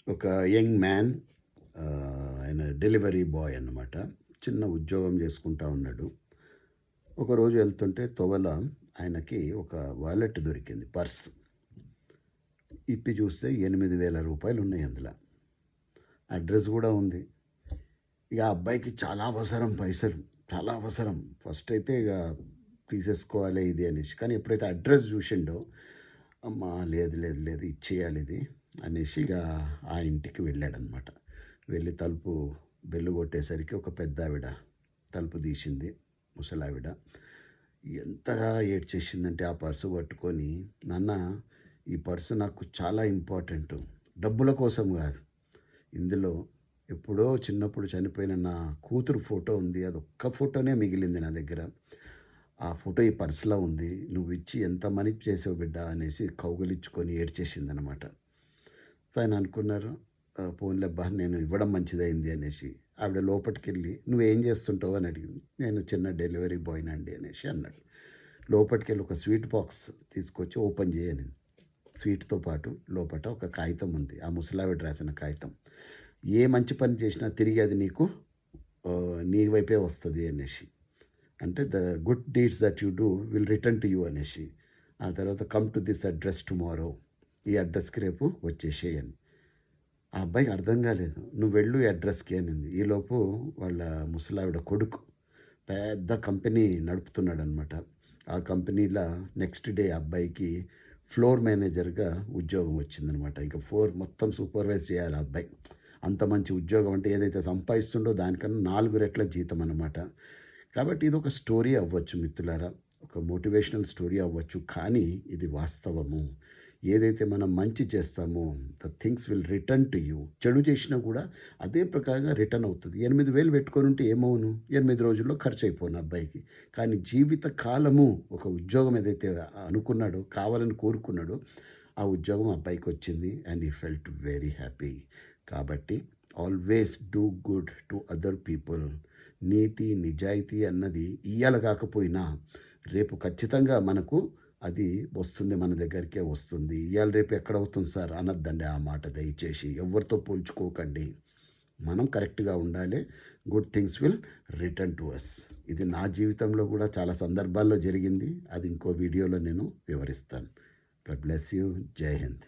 ఒక young man ఆయన delivery boy అన్నమాట. చిన్న ఉద్యోగం చేసుకుంటా ఉన్నాడు. ఒకరోజు వెళ్తుంటే తోవల ఆయనకి ఒక వాలెట్ దొరికింది, పర్స్. ఇప్పి చూస్తే రూ. 8,000 ఉన్నాయి అందులో. అడ్రస్ కూడా ఉంది. ఇక ఆ అబ్బాయికి చాలా అవసరం పైసలు, చాలా అవసరం. ఫస్ట్ అయితే ఇక తీసేసుకోవాలి ఇది అనేసి, కానీ ఎప్పుడైతే అడ్రస్ చూసిండో, అమ్మా లేదు లేదు లేదు ఇచ్చేయాలి ఇది అనేసి ఇక ఆ ఇంటికి వెళ్ళాడనమాట. వెళ్ళి తలుపు బెల్లు కొట్టేసరికి ఒక పెద్ద ఆవిడ తలుపు తీసింది, ముసలావిడ. ఎంతగా ఏడ్చేసిందంటే ఆ పర్సు పట్టుకొని, నాన్న ఈ పర్సు నాకు చాలా ఇంపార్టెంటు, డబ్బుల కోసం కాదు. ఇందులో ఎప్పుడో చిన్నప్పుడు చనిపోయిన నా కూతురు ఫోటో ఉంది, అదొక్క ఫోటోనే మిగిలింది నా దగ్గర. ఆ ఫోటో ఈ పర్సులో ఉంది, నువ్వు ఇచ్చి ఎంత మనీ చేసావు బిడ్డ అనేసి కౌగిలించుకొని ఏడ్చేసిందనమాట. సో ఆయన అనుకున్నారు, పోన్లేబ్బా నేను ఇవ్వడం మంచిదైంది అనేసి. ఆవిడ లోపలికెళ్ళి నువ్వేం చేస్తుంటావు అని అడిగింది. నేను చిన్న డెలివరీ బాయ్నండి అనేసి అన్నాడు. లోపలికెళ్ళి ఒక స్వీట్ బాక్స్ తీసుకొచ్చి ఓపెన్ చేయని, స్వీట్తో పాటు లోపల ఒక కాగితం ఉంది, ఆ ముసలావిడ రాసిన కాగితం. ఏ మంచి పని చేసినా తిరిగి అది నీకు నీ వైపే వస్తుంది అనేసి. అంటే the good deeds that you do will return to you అనేసి. ఆ తర్వాత come to this address tomorrow, ఈ అడ్రస్కి రేపు వచ్చేసేయని. ఆ అబ్బాయికి అర్థం కాలేదు. నువ్వు వెళ్ళు ఈ అడ్రస్కి అనింది. ఈలోపు వాళ్ళ ముసలావిడ కొడుకు పెద్ద కంపెనీ నడుపుతున్నాడనమాట. ఆ కంపెనీలో నెక్స్ట్ డే అబ్బాయికి ఫ్లోర్ మేనేజర్గా ఉద్యోగం వచ్చిందనమాట. ఇంకా మొత్తం సూపర్వైజ్ చేయాలి ఆ అబ్బాయి. అంత మంచి ఉద్యోగం, అంటే ఏదైతే సంపాదిస్తుండో దానికన్నా 4 రెట్ల జీతం అనమాట. కాబట్టి ఇది ఒక స్టోరీ అవ్వచ్చు మిత్రులారా, ఒక మోటివేషనల్ స్టోరీ అవ్వచ్చు, కానీ ఇది వాస్తవము. ఏదైతే మనం మంచి చేస్తామో the things will return to you. చెడు చేసినా కూడా అదే ప్రకారంగా రిటర్న్ అవుతుంది. 8,000 పెట్టుకొని ఉంటే ఏమవును, 8 రోజుల్లో ఖర్చు అయిపోను అబ్బాయికి. కానీ జీవిత కాలము ఒక ఉద్యోగం ఏదైతే అనుకున్నాడో, కావాలని కోరుకున్నాడో, ఆ ఉద్యోగం అబ్బాయికి వచ్చింది అండ్ ఈ ఫెల్ట్ వెరీ హ్యాపీ. కాబట్టి always do good to other people. నీతి నిజాయితీ అన్నది ఇయ్యాల కాకపోయినా రేపు ఖచ్చితంగా మనకు అది వస్తుంది, మన దగ్గరికే వస్తుంది. ఇవాళ రేపు ఎక్కడవుతుంది సార్ అనొద్దండి ఆ మాట దయచేసి. ఎవరితో పోల్చుకోకండి, మనం కరెక్ట్గా ఉండాలి. Good things will return to us. ఇది నా జీవితంలో కూడా చాలా సందర్భాల్లో జరిగింది. అది ఇంకో వీడియోలో నేను వివరిస్తాను. God bless you. జై హింద్.